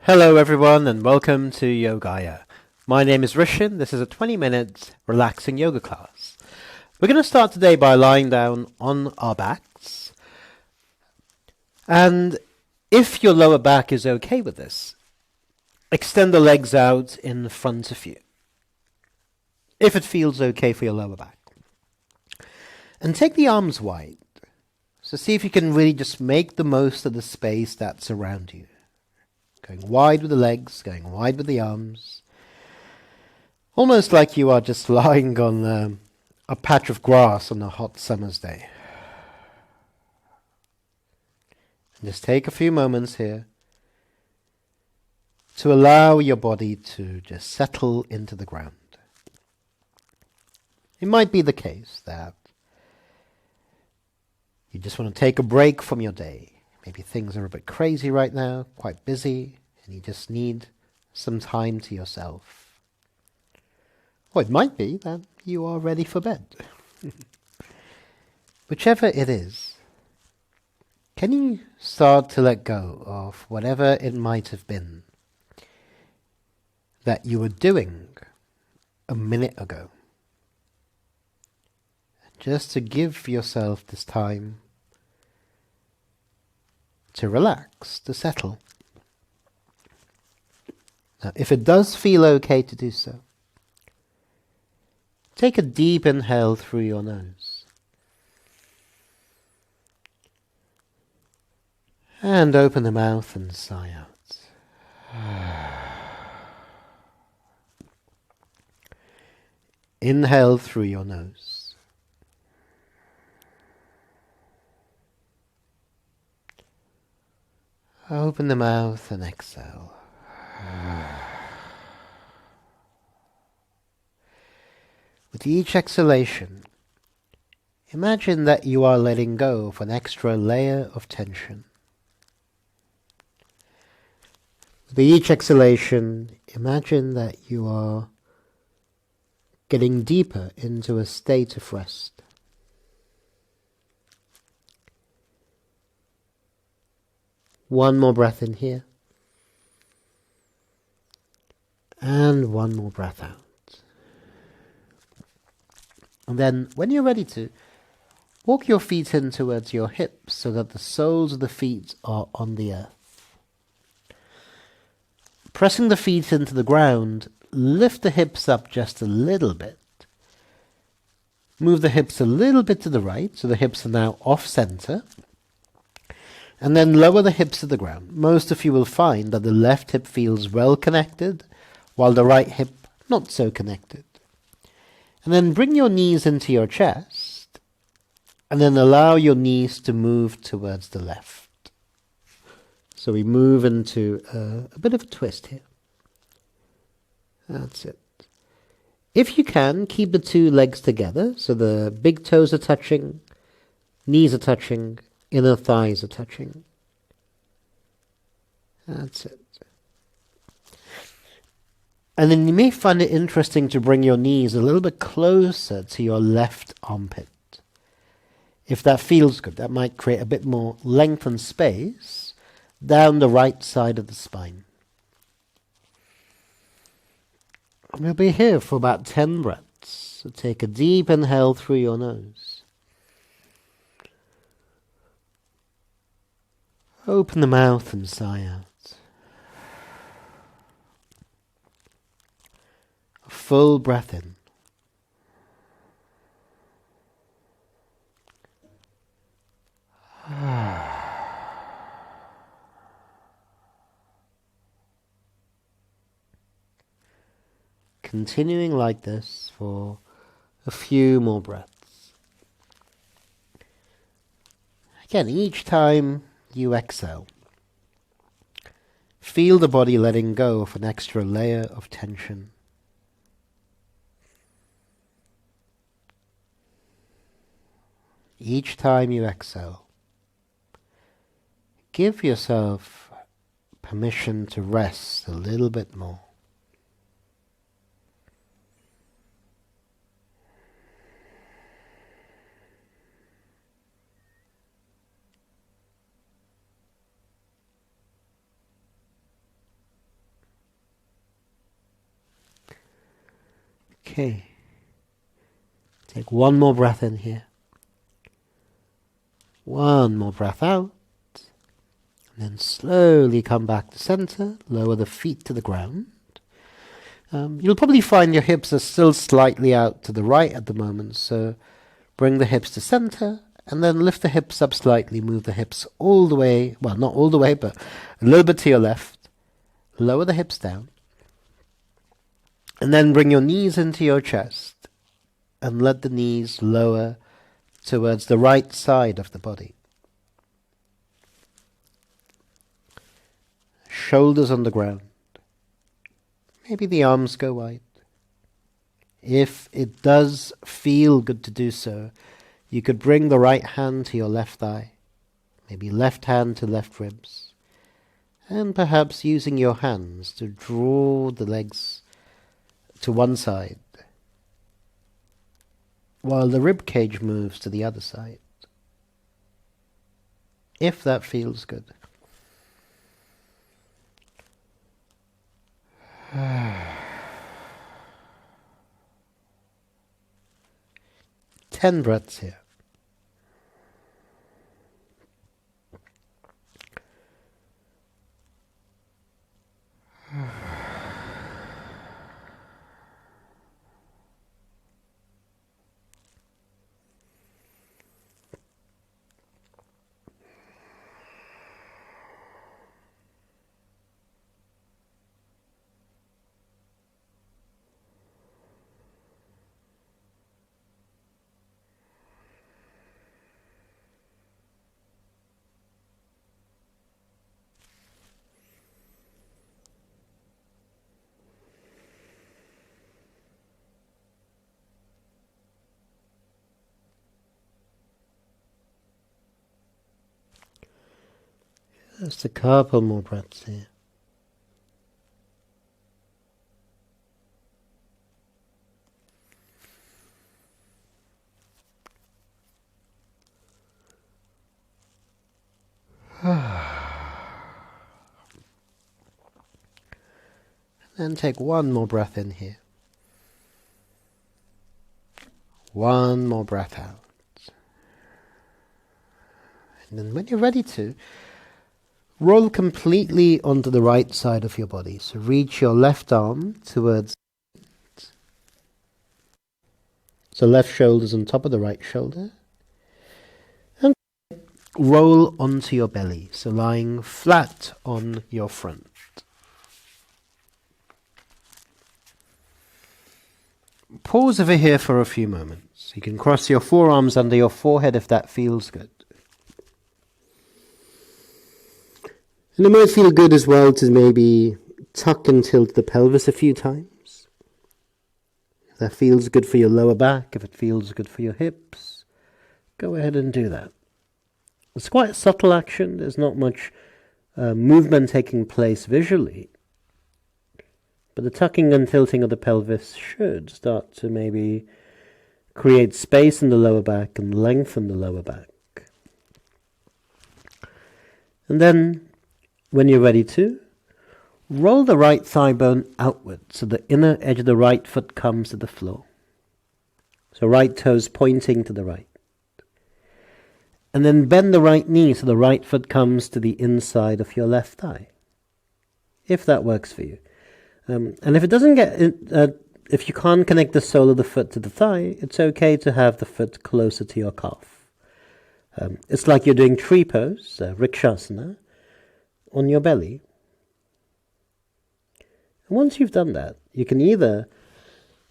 Hello everyone and welcome to Yogaya. My name is Rishin. This is a 20-minute relaxing yoga class. We're going to start today by lying down on our backs. And if your lower back is okay with this, extend the legs out in front of you. If it feels okay for your lower back. And take the arms wide. So see if you can really just make the most of the space that's around you. Going wide with the legs, going wide with the arms. Almost like you are just lying on a patch of grass on a hot summer's day. And just take a few moments here to allow your body to just settle into the ground. It might be the case that you just want to take a break from your day. Maybe things are a bit crazy right now, quite busy, and you just need some time to yourself. Or it might be that you are ready for bed. Whichever it is, can you start to let go of whatever it might have been that you were doing a minute ago? Just to give yourself this time to relax, to settle. Now, if it does feel okay to do so, take a deep inhale through your nose. And open the mouth and sigh out. Inhale through your nose. Open the mouth and exhale. With each exhalation, imagine that you are letting go of an extra layer of tension. With each exhalation, imagine that you are getting deeper into a state of rest. One more breath in here. And one more breath out. And then, when you're ready to, walk your feet in towards your hips so that the soles of the feet are on the earth. Pressing the feet into the ground, lift the hips up just a little bit. Move the hips a little bit to the right, so the hips are now off-center. And then lower the hips to the ground. Most of you will find that the left hip feels well connected, while the right hip not so connected. And then bring your knees into your chest, and then allow your knees to move towards the left. So we move into a bit of a twist here. That's it. If you can, keep the two legs together, so the big toes are touching, knees are touching, inner thighs are touching. That's it. And then you may find it interesting to bring your knees a little bit closer to your left armpit. If that feels good, that might create a bit more length and space down the right side of the spine. And we'll be here for about 10 breaths. So take a deep inhale through your nose. Open the mouth and sigh out. A full breath in. Continuing like this for a few more breaths. Again, each time you exhale, feel the body letting go of an extra layer of tension. Each time you exhale, give yourself permission to rest a little bit more. Okay. Take one more breath in here. One more breath out. And then slowly come back to center. Lower the feet to the ground. You'll probably find your hips are still slightly out to the right at the moment, so bring the hips to center, and then lift the hips up slightly. Move the hips all the way, well, not all the way, but a little bit to your left. Lower the hips down. And then bring your knees into your chest, and let the knees lower towards the right side of the body. Shoulders on the ground. Maybe the arms go wide. If it does feel good to do so, you could bring the right hand to your left thigh, maybe left hand to left ribs, and perhaps using your hands to draw the legs to one side, while the rib cage moves to the other side, if that feels good. 10 breaths here. Just a couple more breaths here. And take one more breath in here. One more breath out. And then when you're ready to, roll completely onto the right side of your body. So reach your left arm towards, so left shoulder's on top of the right shoulder. And roll onto your belly, so lying flat on your front. Pause over here for a few moments. You can cross your forearms under your forehead if that feels good. And it might feel good as well to maybe tuck and tilt the pelvis a few times. If that feels good for your lower back, if it feels good for your hips, go ahead and do that. It's quite a subtle action. There's not much movement taking place visually. But the tucking and tilting of the pelvis should start to maybe create space in the lower back and lengthen the lower back. And then, when you're ready to, roll the right thigh bone outward so the inner edge of the right foot comes to the floor. So right toes pointing to the right. And then bend the right knee so the right foot comes to the inside of your left thigh, if that works for you. And if it doesn't if you can't connect the sole of the foot to the thigh, it's okay to have the foot closer to your calf. It's like you're doing tree pose, rikshasana, on your belly. And once you've done that, you can either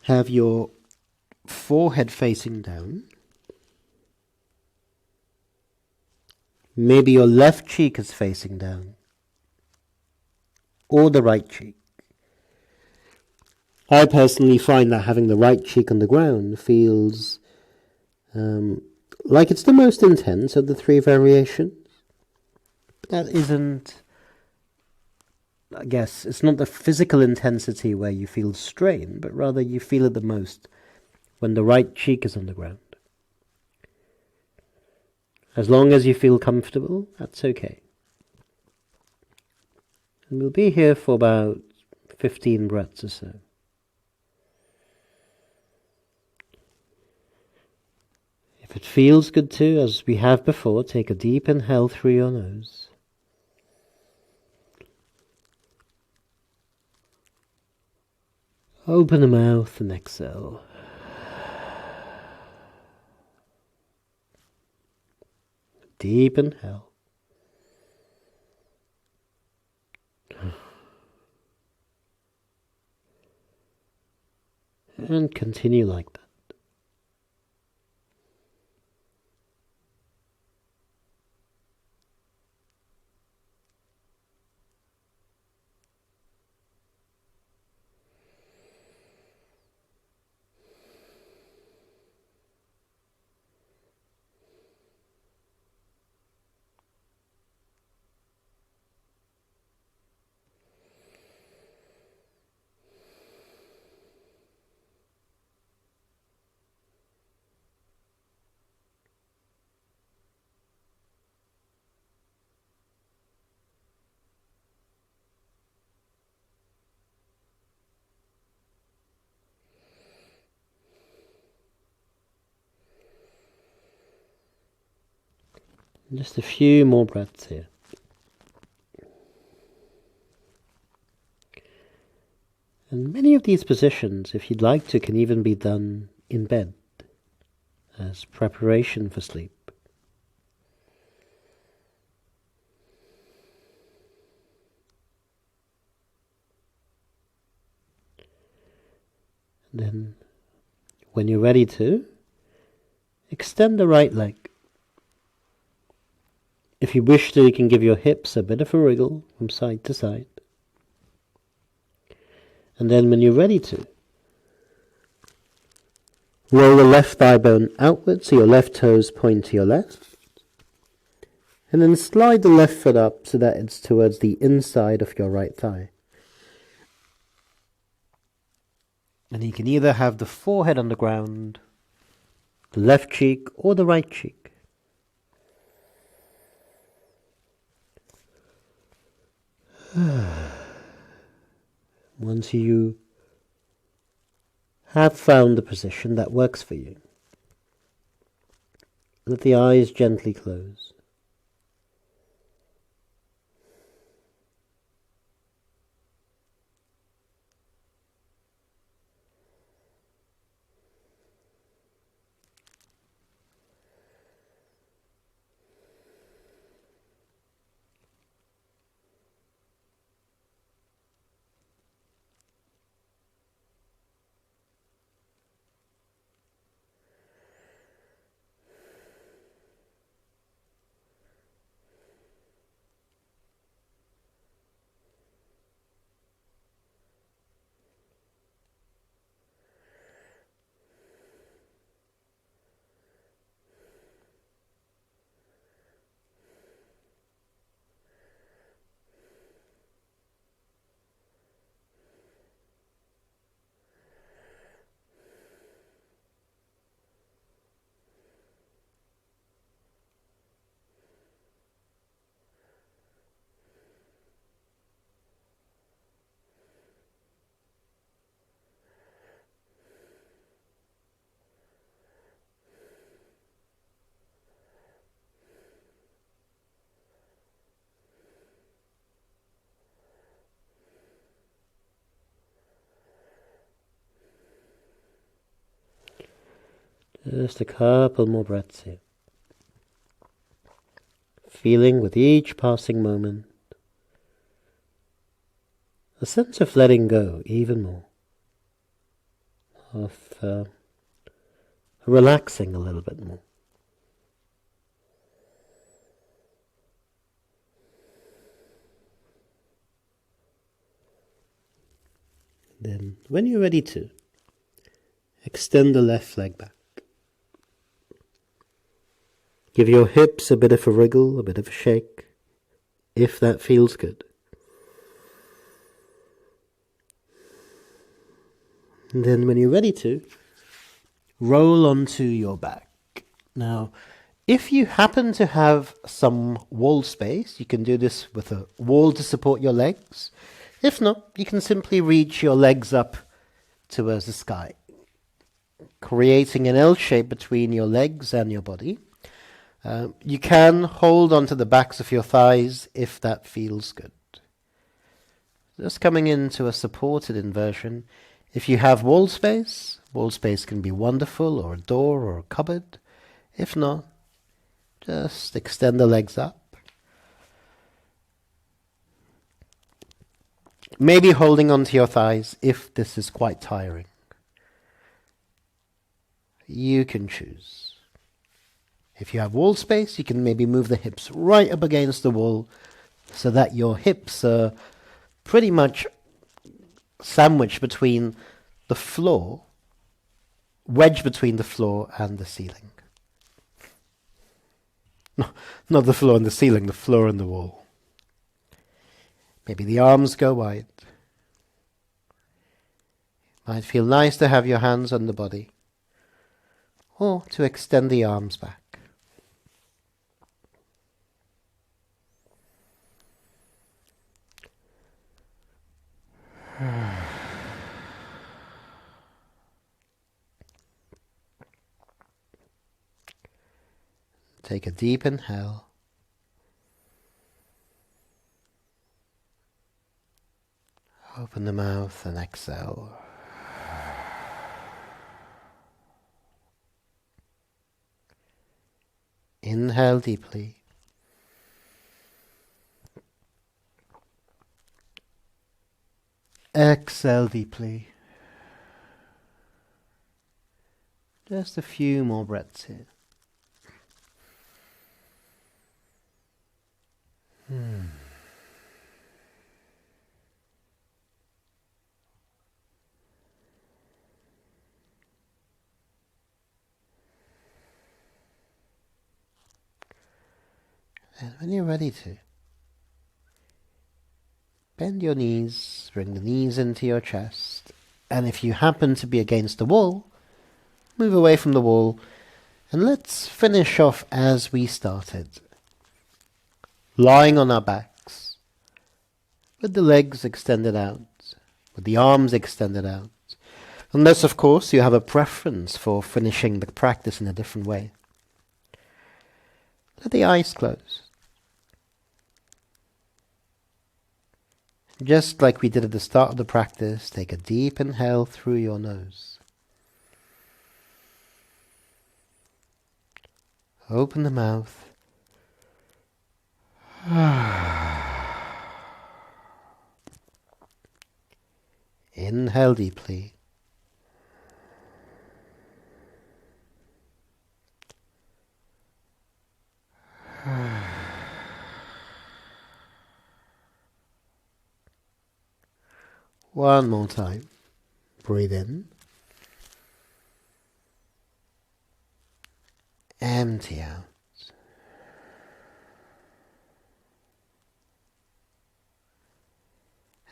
have your forehead facing down, maybe your left cheek is facing down, or the right cheek. I personally find that having the right cheek on the ground feels like it's the most intense of the three variations. But that isn't, I guess, it's not the physical intensity where you feel strain, but rather you feel it the most when the right cheek is on the ground. As long as you feel comfortable, that's okay. And we'll be here for about 15 breaths or so. If it feels good to, as we have before, take a deep inhale through your nose. Open the mouth and exhale. Deep inhale. And continue like that. Just a few more breaths here. And many of these positions, if you'd like to, can even be done in bed as preparation for sleep. And then, when you're ready to, extend the right leg. If you wish to, you can give your hips a bit of a wriggle from side to side. And then when you're ready to, roll the left thigh bone outwards so your left toes point to your left. And then slide the left foot up so that it's towards the inside of your right thigh. And you can either have the forehead on the ground, the left cheek or the right cheek. Once you have found the position that works for you, let the eyes gently close. Just a couple more breaths here. Feeling with each passing moment a sense of letting go even more, of relaxing a little bit more. Then, when you're ready to, extend the left leg back. Give your hips a bit of a wriggle, a bit of a shake, if that feels good. And then when you're ready to, roll onto your back. Now, if you happen to have some wall space, you can do this with a wall to support your legs. If not, you can simply reach your legs up towards the sky. creating an L shape between your legs and your body. You can hold onto the backs of your thighs if that feels good. Just coming into a supported inversion. If you have wall space can be wonderful, or a door or a cupboard. If not, just extend the legs up. Maybe holding onto your thighs if this is quite tiring. You can choose. If you have wall space, you can maybe move the hips right up against the wall so that your hips are pretty much sandwiched between the floor, wedged between the floor and the ceiling. No, not the floor and the ceiling, the floor and the wall. Maybe the arms go wide. Might feel nice to have your hands on the body, or to extend the arms back. Take a deep inhale. Open the mouth and exhale. Inhale deeply. Exhale deeply. Just a few more breaths here. And when you're ready to, bend your knees, bring the knees into your chest, and if you happen to be against the wall, move away from the wall, and let's finish off as we started. Lying on our backs, with the legs extended out, with the arms extended out. Unless, of course, you have a preference for finishing the practice in a different way. Let the eyes close. Just like we did at the start of the practice, take a deep inhale through your nose. Open the mouth. Inhale deeply. One more time. Breathe in. Empty out.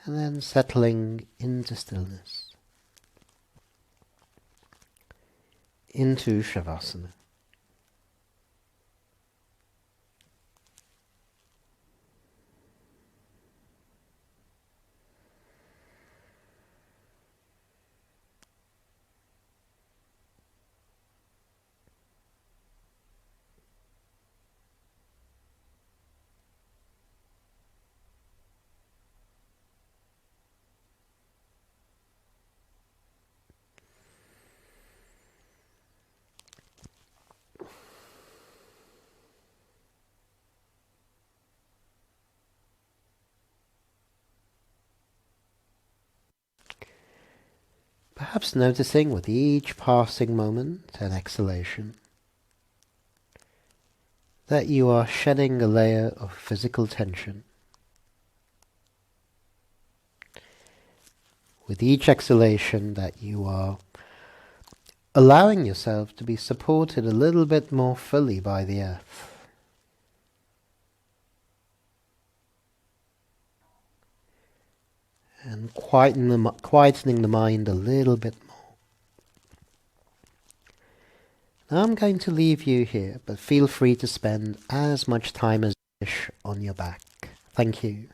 And then settling into stillness. Into Shavasana. Perhaps noticing with each passing moment and exhalation that you are shedding a layer of physical tension. With each exhalation that you are allowing yourself to be supported a little bit more fully by the earth. And quietening the mind a little bit more. Now I'm going to leave you here, but feel free to spend as much time as you wish on your back. Thank you.